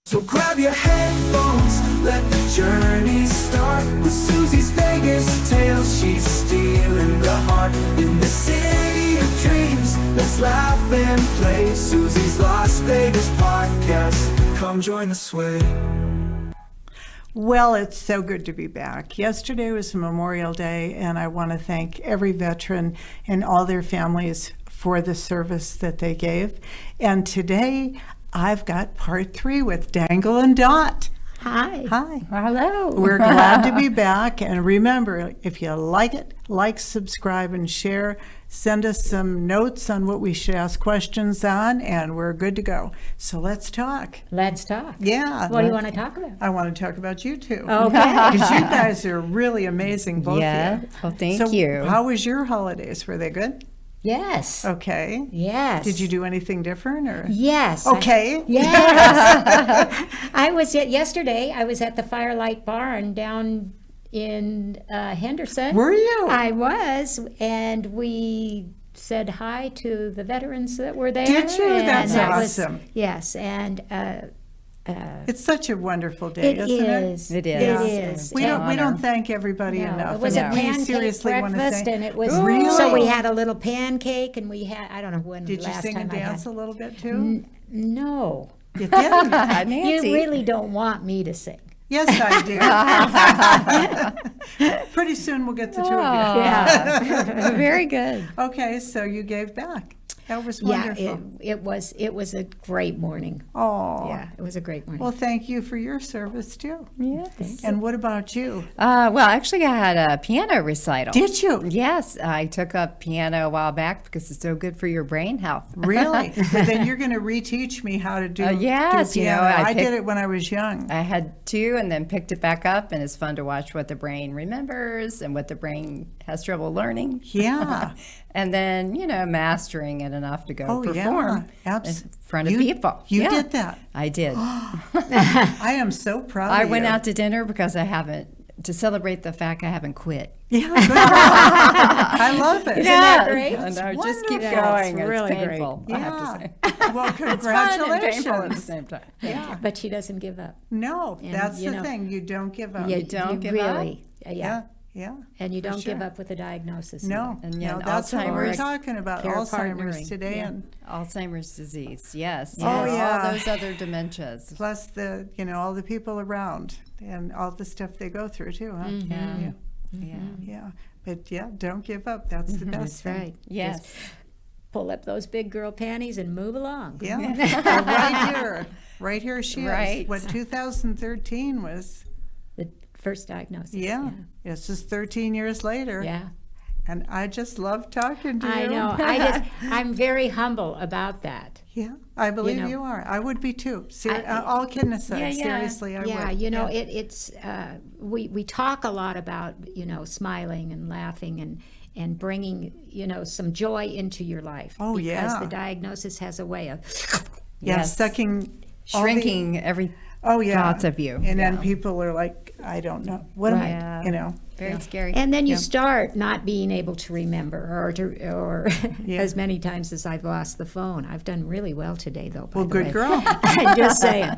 So grab your headphones, let the journey start. With Suzy's Vegas tales, she's stealing the heart. In the city of dreams, let's laugh and play. Suzy's Las Vegas podcast, come join the sway. Well, it's so good to be back. Yesterday was Memorial Day, and I want to thank every veteran and all their families for the service that they gave. And today, I've got part 3 with Dangle and Dot. Hi. Hi. Hello. We're glad to be back. And remember, if you like it, like, subscribe, and share. Send us some notes on what we should ask questions on, and we're good to go. So let's talk. Let's talk. Yeah. What do you want to talk about? I want to talk about you two. Okay. Because you guys are really amazing, both Yeah. of you. Well, thank you. How was your holidays? Were they good? Yes. Okay. Yes. Did you do anything different, or? Yes. Okay. Yes. I was yesterday. I was at the Firelight Barn down in Henderson. Were you? I was, and we said hi to the veterans that were there. Did you? and That's that was- awesome. yes, and It's such a wonderful day, it isn't it? is. It It is. is. We don't thank everybody No, enough. it was a and we pancake seriously want to breakfast, thank. and it was Really? so we had a little pancake, and we had I don't know when Did you last sing time and dance I a had. little bit too? No, You did? Nancy. you really don't want me to sing. Yes, I do. Pretty soon we'll get the two of you. Yeah. Very good. Okay, so you gave back. That was Yeah, wonderful. it was a great morning. Oh. Yeah, it was a great morning. Well, thank you for your service too. Yes. And what about you? Well, actually, I had a piano recital. Did you? Yes, I took up piano a while back because it's so good for your brain health. Really? But then you're going to reteach me how to do, yes, do you know, piano. I I did picked- it when I was young. I had 2 and then picked it back up, and it's fun to watch what the brain remembers and what the brain has trouble learning. Yeah. And then, mastering it enough to go Oh, yeah. perform in front of people. You Yeah, did that. I did. I am so proud I of went you. out to dinner because to celebrate the fact I haven't quit. Yeah, good. I love it. that great? And I just keep wonderful. going. It's really it's painful, I have to say. Well, It's fun and congratulations. painful at the same time. Yeah. But she doesn't give up. No, And, that's you the know, thing. You don't give up. You don't give up? really, Yeah. Yeah. And you for don't give sure. up with a diagnosis. No, either. And no, yeah, that's what we're Alzheimer's, talking about. care Alzheimer's partnering. today, Yeah. and Alzheimer's disease, yes. Oh, yes, yeah. all those other dementias. plus the all the people around and all the stuff they go through too, huh? Yeah. Yeah. Yeah. But yeah, don't give up. That's the best That's thing. right. Yes. Just pull up those big girl panties and move along. Yeah. Well, right here. Right here she Right. is. What 2013 was. The first diagnosis. Yeah. It's just 13 years later. Yeah. And I just love talking to you. I know. I'm very humble about that. Yeah, I believe know. you are. I would be too. All kidding aside, Yeah, yeah. seriously, I Yeah, would. it's we talk a lot about smiling and laughing and bringing some joy into your life. Oh, because yeah. the diagnosis has a way of Yeah, Yes. sucking all the- Shrinking every oh yeah thoughts of you. and then Yeah. people are like, I don't know what Right. am I, Very scary. and then you Yeah. start not being able to remember or Yeah. as many times as I've lost the phone. I've done really well today though. By Well, the good way. girl. I'm just saying.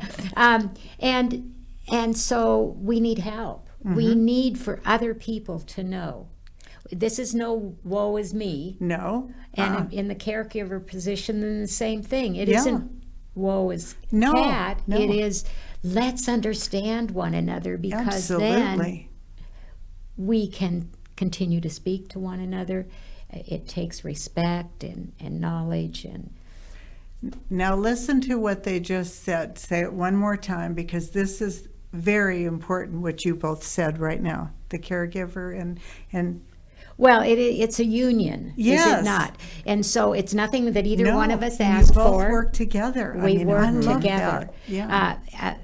And so we need help. Mm-hmm. We need for other people to know. This is no woe is me. No. And in the caregiver position, then the same thing. It Yeah. not woe is No, cat. no. It is let's understand one another because then Absolutely. we can continue to speak to one another. It takes respect and knowledge and Now listen to what they just said. Say it one more time, because this is very important what you both said right now. The caregiver and well, it's a union, is Yes. it not? And so it's nothing that either no, one of us you asked both for. work together. I We mean, work I love together. that. Yeah.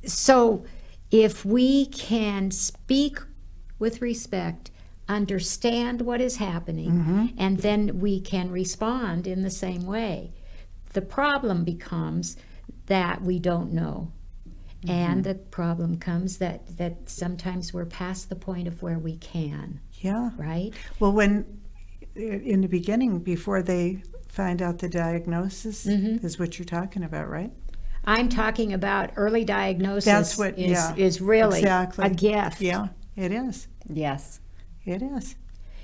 So if we can speak with respect, understand what is happening, Mm-hmm. and then we can respond in the same way. The problem becomes that we don't know. Mm-hmm. And the problem comes that sometimes we're past the point of where we can, Yeah. right? Well, when in the beginning, before they find out the diagnosis, Mm-hmm. is what you're talking about, right? I'm talking about early diagnosis. That's what, is really exactly. a gift. Yeah, it is. Yes. It is.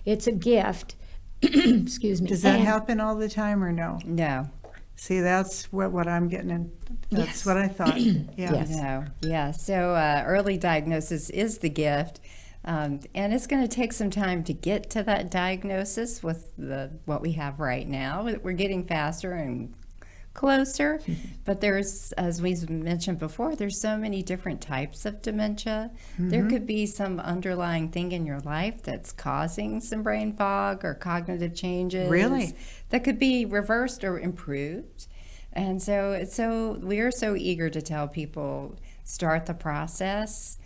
It's a gift. Excuse me. Does that And- happen all the time or no? No. See, that's what I'm getting in. That's Yes. what I thought. Yeah. Yes. No. Yeah. So early diagnosis is the gift. And it's going to take some time to get to that diagnosis with what we have right now. We're getting faster and closer, but there's, as we mentioned before, there's so many different types of dementia. There could be some underlying thing in your life that's causing some brain fog or cognitive changes. Really? That could be reversed or improved. And so we're so eager to tell people, start the process.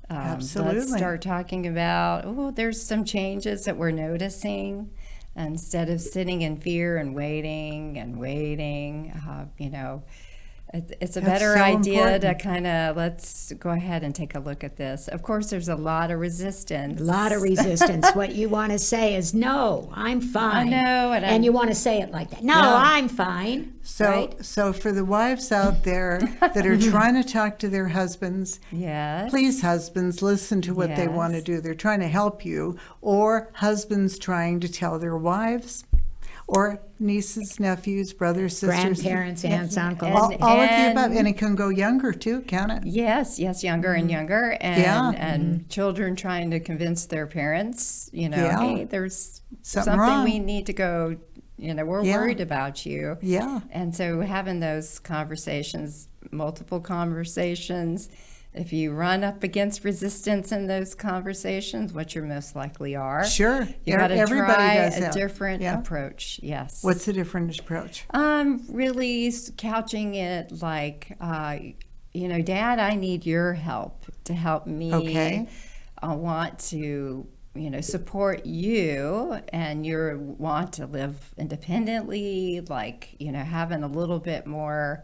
Absolutely. Let's start talking about, there's some changes that we're noticing. Instead of sitting in fear and waiting, it's a That's better so idea to important. kind of, let's go ahead and take a look at this. Of course, there's a lot of resistance. A lot of resistance. What you want to say is, no, I'm fine. I know, and And you want to say it like that. No, Yeah. I'm fine. So, right? so for the wives out there that are trying to talk to their husbands, Yes. please, husbands, listen to what they Yes. want to do. They're trying to help you, or husbands trying to tell their wives, or nieces, nephews, brothers, sisters. Grandparents, aunts, uncles. All of the above. And- And it can go younger too, can it? Yes, younger and younger, and Yeah. and children trying to convince their parents, Yeah. hey, there's Something something wrong. we need to go, we're Yeah. worried about you. Yeah. And so having those conversations, multiple conversations, if you run up against resistance in those conversations, what you most likely are, Sure. you got to Everybody try does a that. different Yeah. approach. Yes. What's the different approach? Really couching it like, Dad, I need your help to help me. Okay. I want to, support you, and you want to live independently, like, having a little bit more.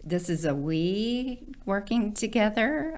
This is a we working together.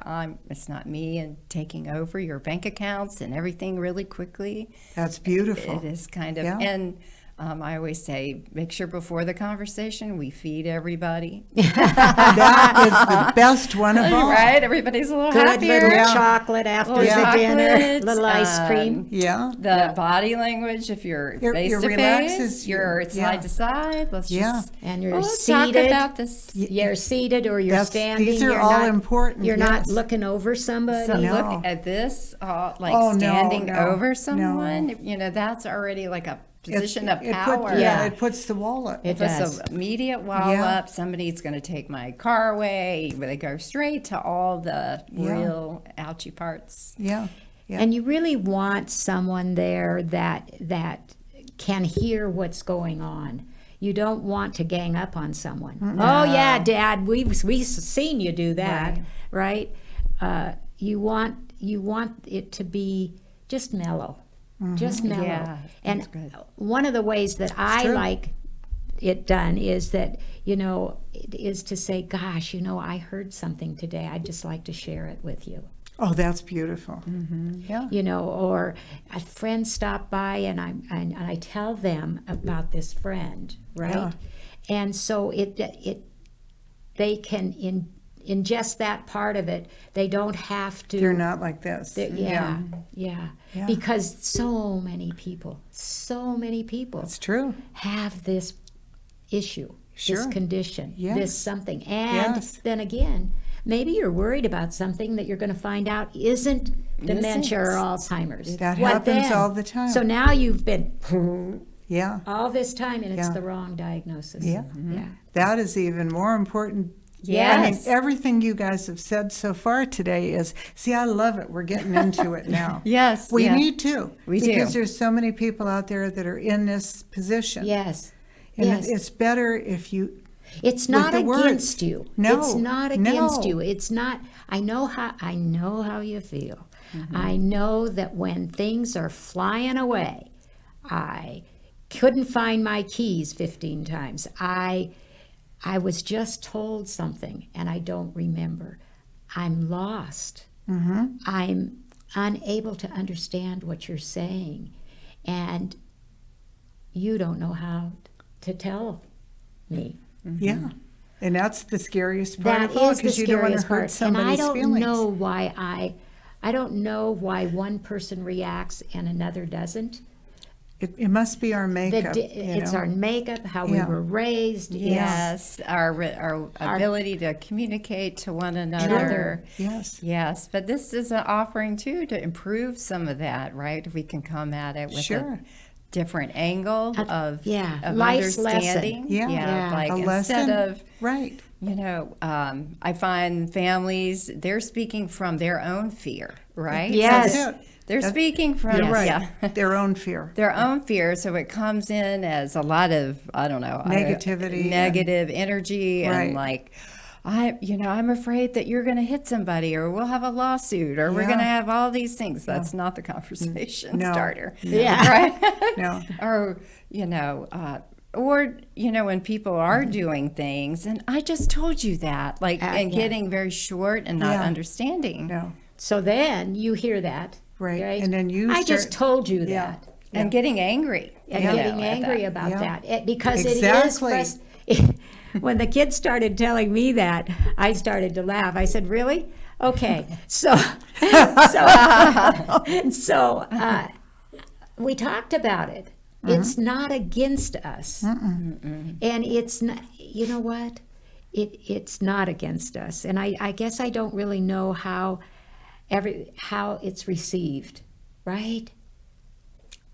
It's not me and taking over your bank accounts and everything really quickly. That's beautiful. It is kind of, Yeah. and I always say, make sure before the conversation we feed everybody. That is the best one of all. Right? Everybody's a little Good happier. little Yeah. chocolate after Little the dinner, chocolate, little ice cream. Yeah. The body language, if you're It face to relaxes face, you. you're Yeah. side to side. Let's Yeah. just And you're let's talk seated. about this. You're seated or you're That's- standing. these are you're all not, important, You're yes. not looking over somebody. So No. look at this, like Oh, no, standing no, over no. someone. That's already like a position of power. Yeah. It puts the wall up. It If it's does. an immediate wall Yeah. up, somebody's going to take my car away. They go straight to all the Yeah. real ouchy parts. Yeah. Yeah. And you really want someone there that can hear what's going on. You don't want to gang up on someone. Oh yeah, Dad, we've seen you do that, right? You want it to be just mellow, just mellow. Yeah, and that's good. one of the ways that I true. like it done is that is to say, gosh, I heard something today. I'd just like to share it with you. Oh, that's beautiful. Yeah. Or a friend stopped by and I tell them about this friend, right? Yeah. And so they can ingest that part of it. They don't have to. They're not like this. Yeah. Yeah. Because so many people It's true. have this issue, this Sure. condition, Yes. this something. And Yes. then again, maybe you're worried about something that you're going to find out isn't dementia or Alzheimer's. That What happens then? all the time. So now you've been Yeah. all this time and it's Yeah. the wrong diagnosis. Yeah. Yeah. That is even more important. Yes. I mean, everything you guys have said so far today is, see, I love it. We're getting into it now. Yes, We yeah. need to. We do. Because there's so many people out there that are in this position. Yes. And yes. it's better if you, It's not the words. against you. No, It's not no. against you. It's not. I know how you feel. Mm-hmm. I know that when things are flying away, I couldn't find my keys 15 times. I was just told something and I don't remember. I'm lost. Mm-hmm. I'm unable to understand what you're saying, and you don't know how to tell me. yeah. And that's the scariest part That of all, is the because you don't want to scariest hurt part. And somebody's I don't feelings. know why I don't know why one person reacts and another doesn't. It must be our makeup. It's our makeup, how we Yeah. were raised. Yes, our ability to communicate to one another. Yes. Yes, but this is an offering too to improve some of that, right? If we can come at it with Sure. a different angle of life's understanding. lesson. Yeah. Like A instead lesson. of Right. I find families, they're speaking from their own fear, right? Yes. So they're speaking from You're right. yeah, Their own fear. their own fear. So it comes in as a lot of, I don't know, Negativity negative energy, Right. and like, I'm afraid that you're going to hit somebody, or we'll have a lawsuit, or we're Yeah. going to have all these things. That's not the conversation No. starter. Yeah. Right? No. Or, when people are doing things, and I just told you that, like, and yeah. getting very short and not Yeah. understanding. No. So then you hear that. Right. And then you I just start- told you Yeah. that. And getting angry. And you know, getting at angry that. about Yeah. that. Because Exactly. it is when the kids started telling me that, I started to laugh. I said, "Really? Okay." So we talked about it. It's not against us. And it's not, you know what? It's not against us. And I guess I don't really know how it's received, right?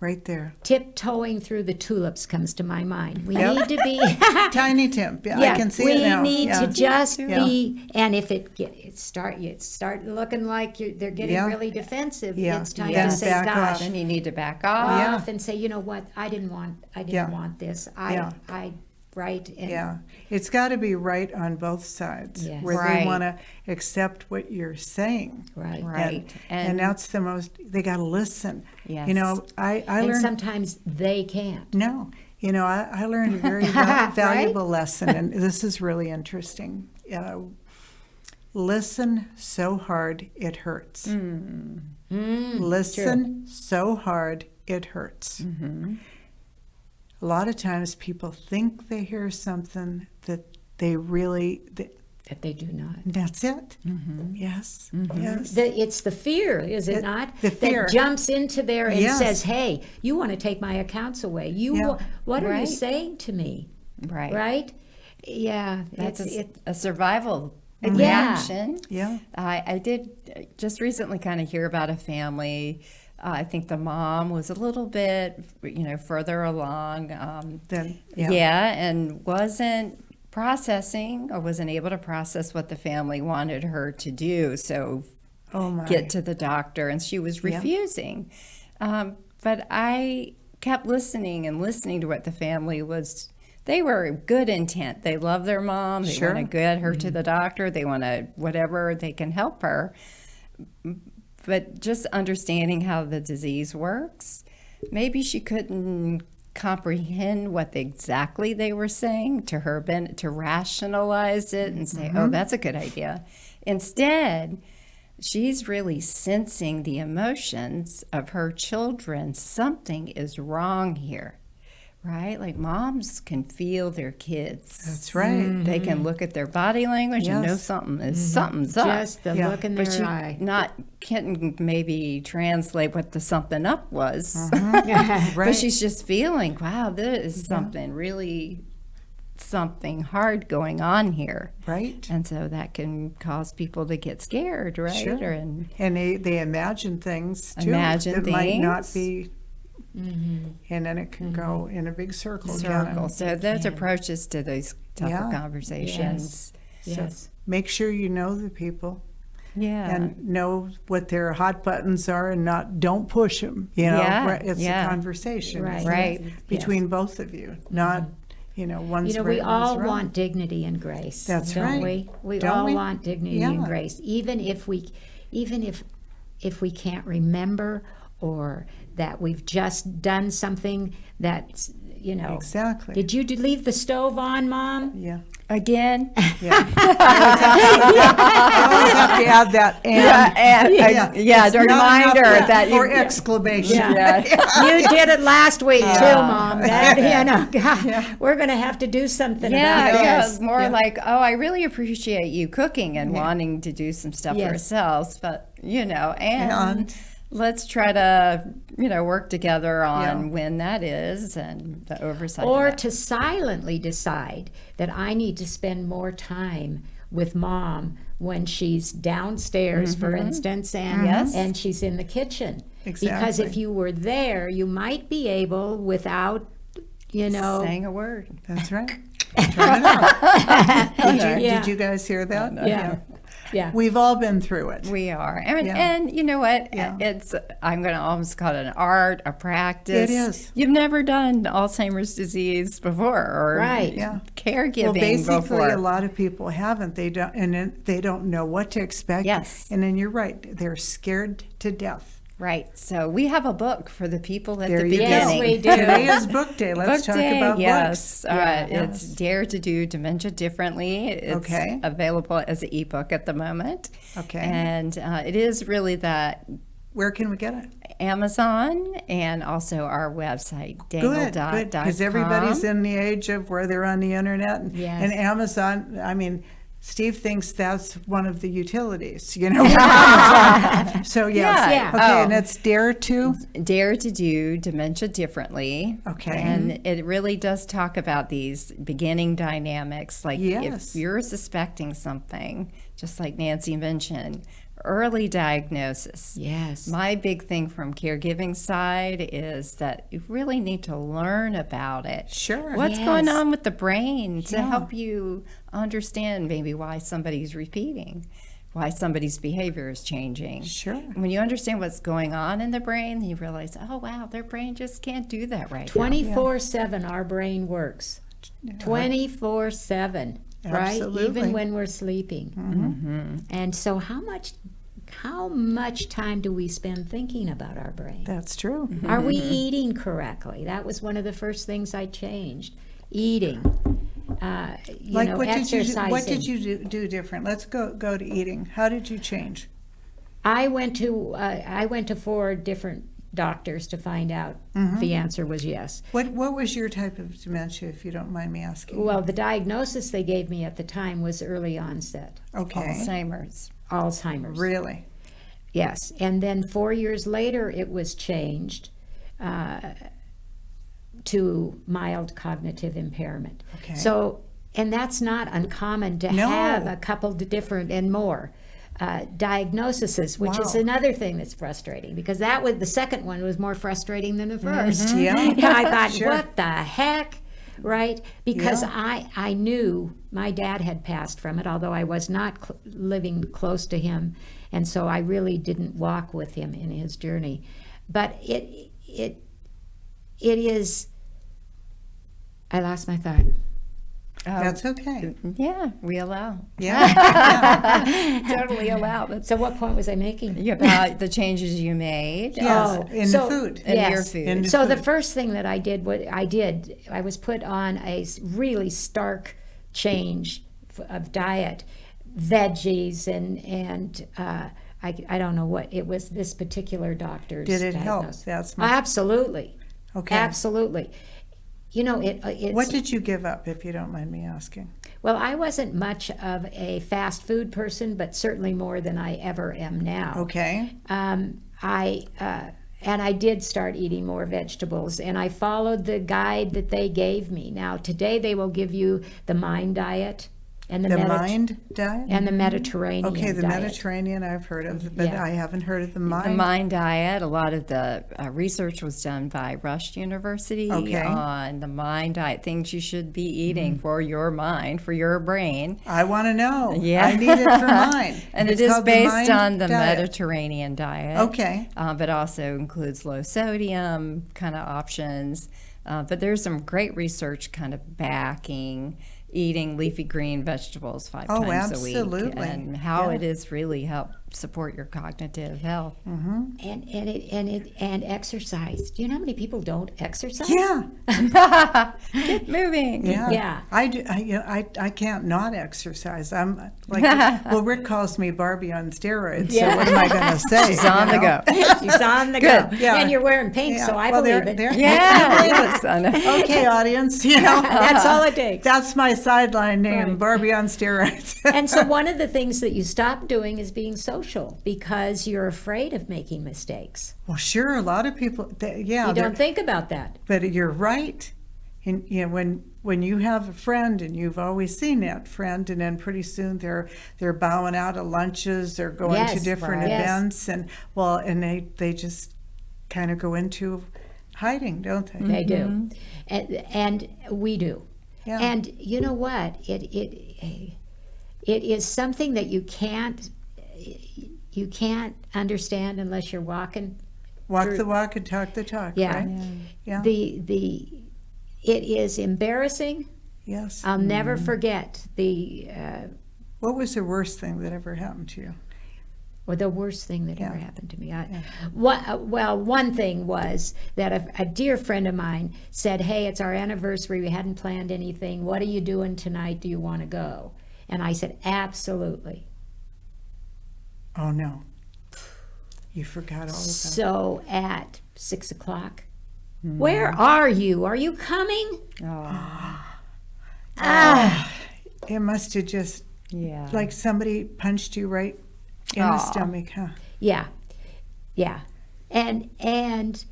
Right there. Tiptoeing through the tulips comes to my mind. We Yep. need to be Tiny Tim. Yeah, I can see we it now. need Yeah. to just Yeah. be, and if it start looking like they're getting Yeah. really defensive, Yeah. it's time Then to say, back "Gosh, off. Then you need to back Yeah. off. and say, you know what, I didn't Yeah. want this. Yeah. Right? And Yeah, it's got to be right on both sides, Yes. where Right. they want to accept what you're saying. Right. Right. And that's the most, they got to listen. Yes. You know, I And learned, sometimes they can't. no, I learned a very valuable lesson, and this is really interesting. Listen so hard it hurts. Listen so hard it hurts. A lot of times people think they hear something that they really, That they do not. that's it. Yes, yes. It's the fear, is it not? the fear. That jumps into there and Yes. says, "Hey, you want to take my accounts away? Yeah. What are you Right. saying to me?" Right. Right? Yeah. That's it's a survival Yeah. reaction. Yeah. I did just recently kind of hear about a family. I think the mom was a little bit, further along. Then, And wasn't processing or wasn't able to process what the family wanted her to do. So Oh my. get to the doctor, and she was refusing. But I kept listening to what the family was. They were good intent. They love their mom. They Sure. want to get her to the doctor. They want to whatever they can help her. But just understanding how the disease works, maybe she couldn't comprehend what exactly they were saying to her, to rationalize it and say, oh, that's a good idea. Instead, she's really sensing the emotions of her children. Something is wrong here, right? Like moms can feel their kids. That's right. They can look at their body language and know Yes. something's up. just the Yeah. look in But their she eye. couldn't maybe translate what the something up was. Right. But she's just feeling, wow, there is something hard going on here. Right. And so that can cause people to get scared, right? Sure. And they imagine things too Imagine that might not things. be, and then it can go in a big circle. circle. So those approaches to those tougher Yeah. conversations. Yes. Make sure you know the people Yeah. and know what their hot buttons are, and don't push them. Yeah, Right, it's yeah. a conversation, Right. isn't it? Right. Between both of you, not one's right, We one's all wrong. want dignity and grace. That's don't right. We Don't all we? want dignity Yeah. and grace, even if we can't remember, or that we've just done something that's Exactly. Did you leave the stove on, Mom? Yeah. Again? Yeah. I always have to add that The reminder that or exclamation. You did it last week too, Mom. That, God, we're going to have to do something about this. More like, oh, I really appreciate you cooking and wanting to do some stuff for ourselves, but and let's try to work together on when that is and the oversight. Or of that. to silently decide that I need to spend more time with Mom when she's downstairs, for instance, and she's in the kitchen. Exactly. Because if you were there, you might be able, without, saying a word. That's right. Turn it off. Did you guys hear that? Yeah. We've all been through it. We are. And you know what? It's, I'm going to almost call it an art, a practice. It is. You've never done Alzheimer's disease before or caregiving Well, basically, before. a lot of people haven't. They don't, and then they don't know what to expect. Yes. And then you're right. They're scared to death. Right. So we have a book for the people at There the you go. beginning. Yes, we do. Today is book day. Let's Book talk day, about yes. books. It's Dare to Do Dementia Differently. It's available as an ebook at the moment. Okay. And it is really that Where can we get it? Amazon and also our website, Good, dangle.com. because everybody's in the age of where they're on the internet. And Amazon, I mean, Steve thinks that's one of the utilities, Amazon. So, yes. Okay, and it's Dare to Do Dementia Differently. Okay. And it really does talk about these beginning dynamics. Like Yes. if you're suspecting something, just like Nancy mentioned, early diagnosis. Yes. My big thing from caregiving side is that you really need to learn about it. Sure. What's going on with the brain to help you understand maybe why somebody's repeating, why somebody's behavior is changing. Sure. When you understand what's going on in the brain, you realize, oh, wow, their brain just can't do that right 24/7 our brain works. 24/7, right? Absolutely. Even when we're sleeping. And so how much time do we spend thinking about our brain? That's true. Are we eating correctly? That was one of the first things I changed. Eating. Exercising. What did you do different? Let's go to eating. How did you change? I went to 4 different doctors to find out. The answer was yes. What was your type of dementia, if you don't mind me asking? Well, the diagnosis they gave me at the time was early onset. Okay. Alzheimer's. Really? Yes. And then 4 years later, it was changed to mild cognitive impairment. Okay. So, and that's not uncommon to have a couple of different and more diagnoses, which is another thing that's frustrating, because the second one was more frustrating than the first. Yeah. And I thought, what the heck? Right? Because I knew my dad had passed from it, although I was not living close to him. And so I really didn't walk with him in his journey. But it is, I lost my thought. That's okay. Yeah, we allow. Yeah. Totally allow. That's So what point was I making? about the changes you made. Yes, in the food. In your food. In the So the food. first thing that I did, I was put on a really stark change of diet, veggies and I don't know what it was. This particular doctor's Did it help? diagnosis. That's Absolutely. Okay. Absolutely. It's, What did you give up, if you don't mind me asking? well, I wasn't much of a fast food person, but certainly more than I ever am now. Okay. I did start eating more vegetables, and I followed the guide that they gave me. Now, today they will give you the MIND diet and The mind diet? and the Mediterranean Okay, the diet. Mediterranean I've heard of, but Yeah. I haven't heard of the The mind. MIND diet, a lot of the research was done by Rush University on the MIND diet, things you should be eating for your mind, for your brain. I want to know. Yeah. I need it for mine. And It's it is called the based MIND on the diet. Mediterranean diet. Okay. But also includes low sodium kind of options. But there's some great research kind of backing eating leafy green vegetables 5 Oh, times a week, absolutely. and how Yeah. it has really helped support your cognitive health. And exercise. Do you know how many people don't exercise? Yeah, Get moving. yeah. Yeah. I do. I can't not exercise. I'm like, well, Rick calls me Barbie on steroids. Yeah. So what am I going to say? She's on the go. She's on the go. Yeah. And you're wearing pink, Yeah. so I Well, believe they're- it. they're- Yeah. Yes, I know. Okay, audience. You know, That's all it takes. that's my sideline name, Right. Barbie on steroids. And so one of the things that you stop doing is being social because you're afraid of making mistakes. Well, sure, a lot of people. Yeah, You they're- don't think about that. but you're right. And you know, when you have a friend and you've always seen that friend, and then pretty soon they're bowing out of lunches, they're going to Yes, different right. Yes. events, and they just kind of go into hiding, don't they? They do. And we do. Yeah. And you know what? It is something that you can't understand unless you're walking. Walk the walk and talk the talk. Yeah. Right? Yeah. It is embarrassing. Yes. I'll never forget the What was the worst thing that ever happened to you? or the worst thing that ever Yeah. happened to me. One thing was that a dear friend of mine said, "Hey, it's our anniversary. We hadn't planned anything. What are you doing tonight? Do you want to go?" And I said, "Absolutely." Oh no. You forgot all about it. So at 6:00, where are you? Are you coming? It must have just Yeah. like somebody punched you right in the stomach, huh? Yeah, yeah, and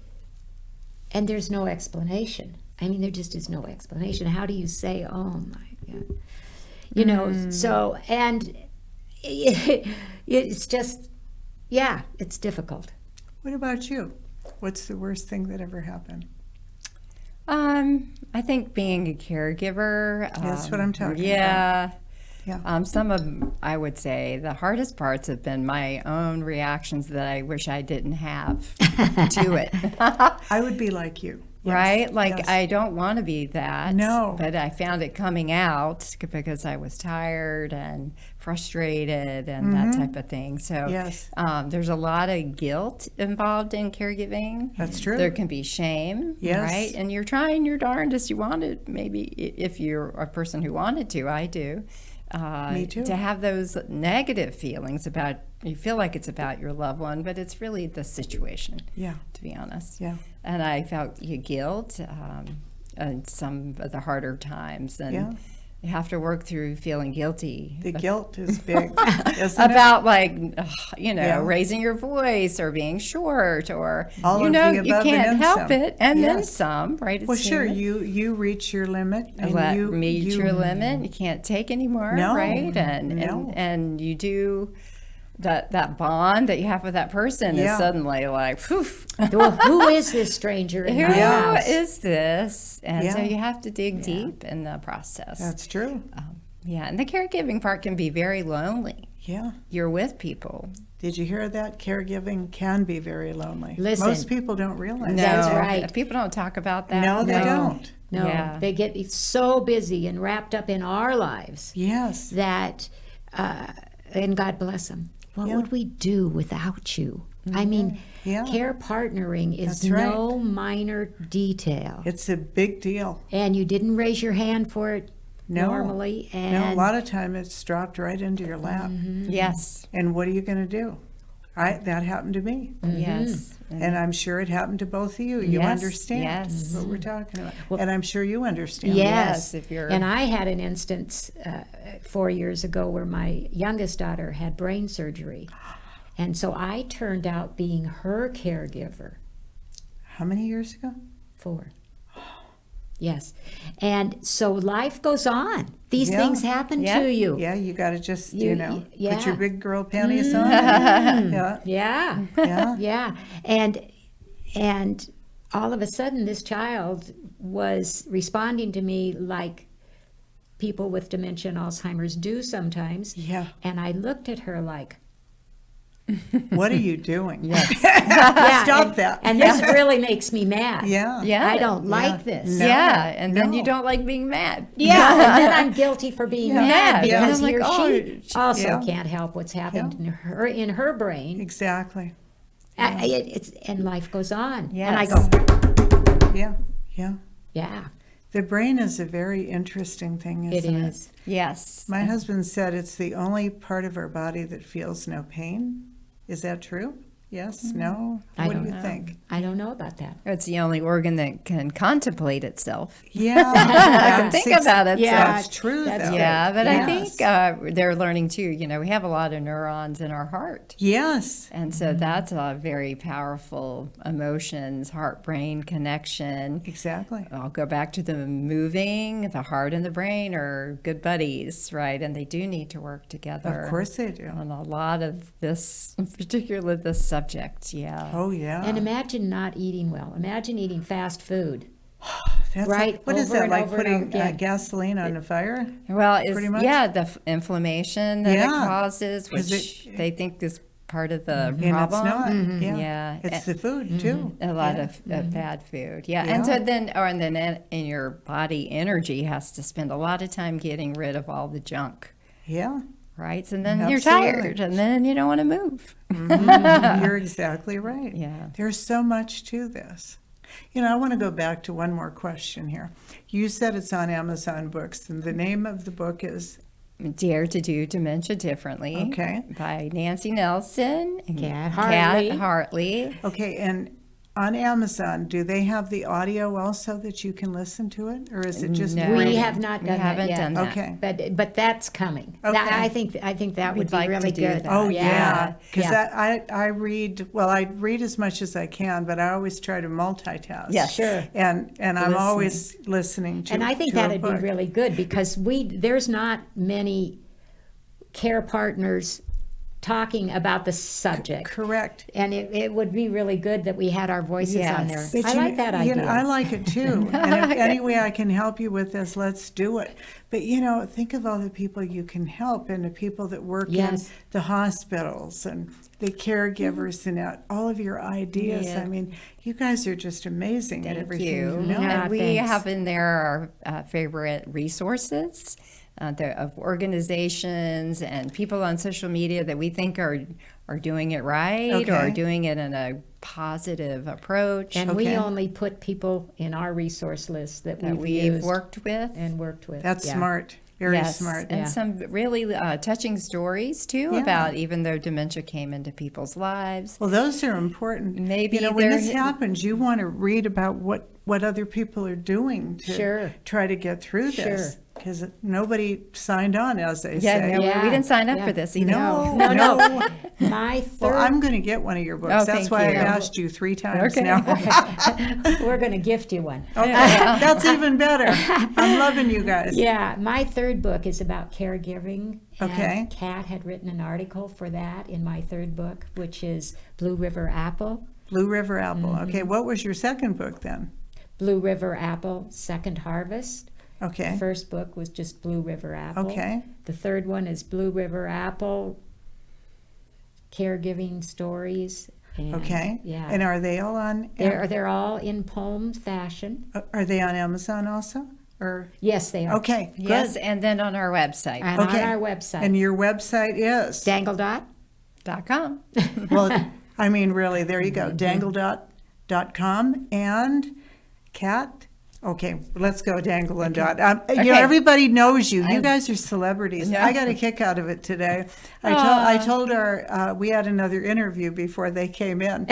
there's no explanation. I mean, there just is no explanation. How do you say, "Oh my God," you know? So and it's just, yeah, it's difficult. What about you? What's the worst thing that ever happened? I think being a caregiver. That's what I'm talking yeah. Yeah. Some of, I would say, the hardest parts have been my own reactions that I wish I didn't have to it. I would be like you. Yes. Right? Like, Yes. I don't want to be that. No. But I found it coming out because I was tired and frustrated and that type of thing. So Yes. there's a lot of guilt involved in caregiving. That's true. There can be shame, Yes. right? And you're trying your darndest. You wanted, maybe if you're a person who wanted to, I do. Me too. To have those negative feelings about, you feel like it's about your loved one, but it's really the situation, Yeah. to be honest. Yeah. And I felt guilt in some of the harder times, and Yeah. you have to work through feeling guilty The guilt is big, isn't it? about, like, Yeah. raising your voice or being short, or All of you the you above and can't then help some. it, and then Yes. some, right? Well, It's sure. human. You reach your limit, and Let you meet you, your limit. You can't take anymore, No, right? And, no. and you do that bond that you have with that person Yeah. is suddenly like, phew, Well, who is this stranger in who my house? is this? And so Yeah. you have to dig deep in the process. That's true. Yeah, and the caregiving part can be very lonely. Yeah. You're with people. Did you hear that? Caregiving can be very lonely. Listen. Most people don't realize That's that. right. People don't talk about that. No, they don't. No, Yeah. they get so busy and wrapped up in our lives Yes. that, and God bless them. What Yeah. would we do without you? I mean, Yeah. care partnering is That's right. no minor detail. It's a big deal. And you didn't raise your hand for it No. normally. And No, a lot of time it's dropped right into your lap. Yes. And what are you going to do? That happened to me. Yes. And I'm sure it happened to both of you. You Yes, understand yes. what we're talking about. And I'm sure you understand. Yes, if you're- and I had an instance 4 years ago where my youngest daughter had brain surgery. And so I turned out being her caregiver. How many years ago? 4. Yes. And so life goes on. These Yeah. things happen Yeah. to you. Yeah, you got to just, Yeah. put your big girl panties on. Yeah. Yeah. Yeah. Yeah. And all of a sudden this child was responding to me like people with dementia and Alzheimer's do sometimes. Yeah. And I looked at her like, What are you doing? Yeah, Stop that. And this really makes me mad. Yeah. Yeah. I don't like this. No. Yeah, and then you No. don't like being mad. Yeah, and then I'm guilty for being mad Mad, yeah. because I'm he or like, she also Yeah. can't help what's happened in her brain. Exactly. And life goes on. Yes. And I go, Yeah. Yeah. yeah, The brain is a very interesting thing, it isn't it? is. Yes. My husband said it's the only part of our body that feels no pain. Is that true? Yes? No? I What do don't you know. think? I don't know about that. It's the only organ that can contemplate itself. Yeah. I can think about it. Yeah. That's true, That's though. good. Yeah, but I Yes. think they're learning too. You know, we have a lot of neurons in our heart. Yes. And so that's a very powerful emotions, heart-brain connection. Exactly. I'll go back to the moving. The heart and the brain are good buddies, right? And they do need to work together. Of course they do. On a lot of this, in particular this subject, yeah. Oh, yeah. And imagine not eating well. Imagine eating fast food. That's right, What is over that, and like over and putting over again. gasoline on a fire? Well, Pretty much? yeah, the inflammation that it Yeah. causes, 'Cause which it- they think is part of the And it's problem. not. Yeah. Yeah. It's the food, too. A lot Yeah. of bad food, yeah. Yeah. And so then, and then in your body, energy has to spend a lot of time getting rid of all the junk, Yeah. right? So then you're Absolutely. tired, and then you don't want to move. You're exactly right. Yeah. There's so much to this. You know, I want to go back to one more question here. You said it's on Amazon Books, and the name of the book is, Dare to Do Dementia Differently. Okay. By Nancy Nelson and Kat Kat Hartley. Hartley. okay, and on Amazon, do they have the audio also that you can listen to it? Or is it just No. We reading? have not We done that haven't yet. done that. Okay. But that's coming. Okay. I think that would We'd be like to really do good. that. Oh, yeah. Because Yeah. I read, well, I read as much as I can, but I always try to multitask. Yes. Sure. And I'm Listening. always listening to And I think to a that'd be book. really good because there's not many care partners talking about the subject. Correct. And it would be really good that we had our voices on there. Yes. But I like that idea. I like it too. And if any way I can help you with this, let's do it. But think of all the people you can help and the people that work Yes. in the hospitals and the caregivers and all of your ideas. Yeah. I mean, you guys are just amazing at Thank everything you. you know. Yeah. And we thanks. have in there our favorite resources of organizations and people on social media that we think are doing it right or Okay. are doing it in a positive approach And we Okay. only put people in our resource list that that we've we've used worked with. and worked with. That's Yeah. smart. Very Yes, smart. and Yeah. some really touching stories too Yeah. about even though dementia came into people's lives. Well, those are important. Maybe when they're this hit- happens, you want to read about what other people are doing to Sure. try to get through this. Sure. Because nobody signed on, as they Yeah, say. no, Yeah. we didn't sign up Yeah. for this either. No, No, no. no. My third, Well, I'm going to get one of your books. Oh, That's thank why you. I've asked you 3 times Okay. now. we're going to gift you one. Okay, that's even better. I'm loving you guys. Yeah, my third book is about caregiving. And Okay. Kat had written an article for that in my third book, which is Blue River Apple. Blue River Apple. Mm-hmm. Okay, what was your second book then? Blue River Apple, Second Harvest. The Okay, first book was just Blue River Apple. okay, The third one is Blue River Apple, Caregiving Stories. And, okay. Yeah. And are they all on? they're all in poem fashion. Are they on Amazon also? Or Yes, they are. okay, good. Yes, and then on our website, And Okay. on our website. And your website is? Dangle Dot. .com. Well, I mean, really, there you go. Dangle.com and Kat. Okay, let's go Dangle and Dot. Everybody knows you. You guys are celebrities. Yeah. I got a kick out of it today. I told her we had another interview before they came in,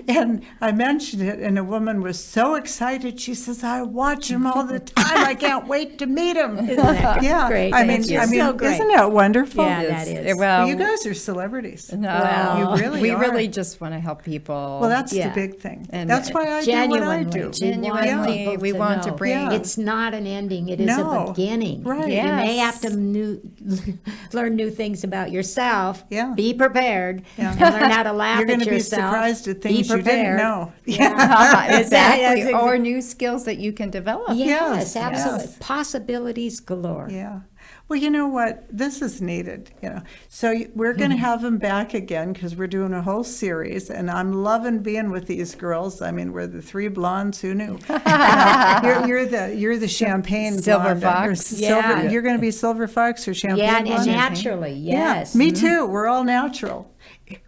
and I mentioned it, and a woman was so excited. She says, "I watch him all the time. I can't wait to meet him." Isn't that Yeah, great? I mean, Thank you. So great. isn't that wonderful? Yeah, that is. Well, You guys are celebrities. no, Well, You really we are. really just want to help people. Well, that's Yeah. the big thing. And That's why I do what I Genuinely. do. Genuinely, people we want to know. bring- Yeah. It's not an ending, it is No. a beginning. Right. You may Yes. have to learn new things about yourself. Yeah. Be prepared. Yeah. And learn how to laugh You're going at to be yourself. surprised at Be things you didn't prepared. know. Yeah. exactly, That's or new skills that you can develop. Yes, Yes, absolutely. yes. Possibilities galore. Yeah. Well, you know what? This is needed, you know. So we're going to have them back again because we're doing a whole series, and I'm loving being with these girls. I mean, we're the three blondes. Who knew? You're the champagne Silver blonde. fox. Yeah. You're going to be silver fox or champagne Yeah, and blonde? naturally, yes. Yeah, me too. We're all natural.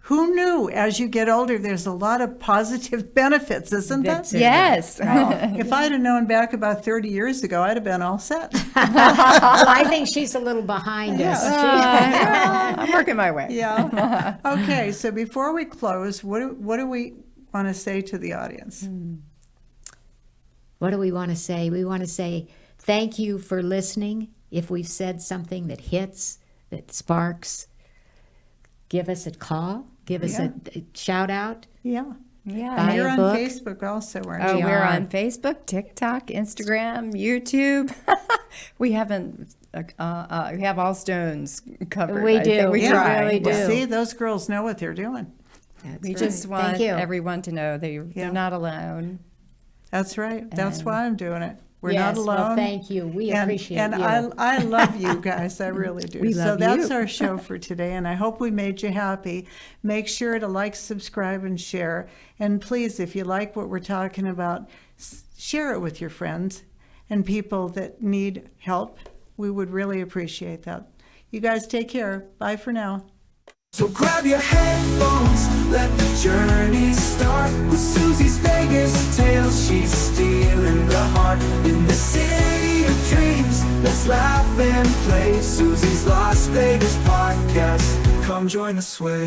Who knew? As you get older, there's a lot of positive benefits, isn't there? That's it. Yes. If I'd have known back about 30 years ago, I'd have been all set. Well, I think she's a little behind us. I'm working my way. Yeah. Okay, so before we close, what do we want to say to the audience? What do we want to say? We want to say thank you for listening. If we've said something that hits, that sparks, give us a call, give us a shout out. Yeah. Yeah. Buy You're a on book. Facebook also, aren't Oh, you? we're are. on Facebook, TikTok, Instagram, YouTube. We haven't. We have all stones covered. We I think do. We We try. really do. Well, see, those girls know what they're doing. That's We right. just want Thank you. everyone to know they're Yeah. not alone. That's right. That's why I'm doing it. We're Yes, not alone. well, thank you. We appreciate and you. I love you guys. I really do. We So love that's you. our show for today, and I hope we made you happy. Make sure to like, subscribe, and share. And please, if you like what we're talking about, share it with your friends and people that need help. We would really appreciate that. You guys take care. Bye for now. So grab your headphones, let the journey start. With Suzy's Vegas tales, she's stealing the heart. In the city of dreams, let's laugh and play. Suzy's Las Vegas podcast, come join the sway.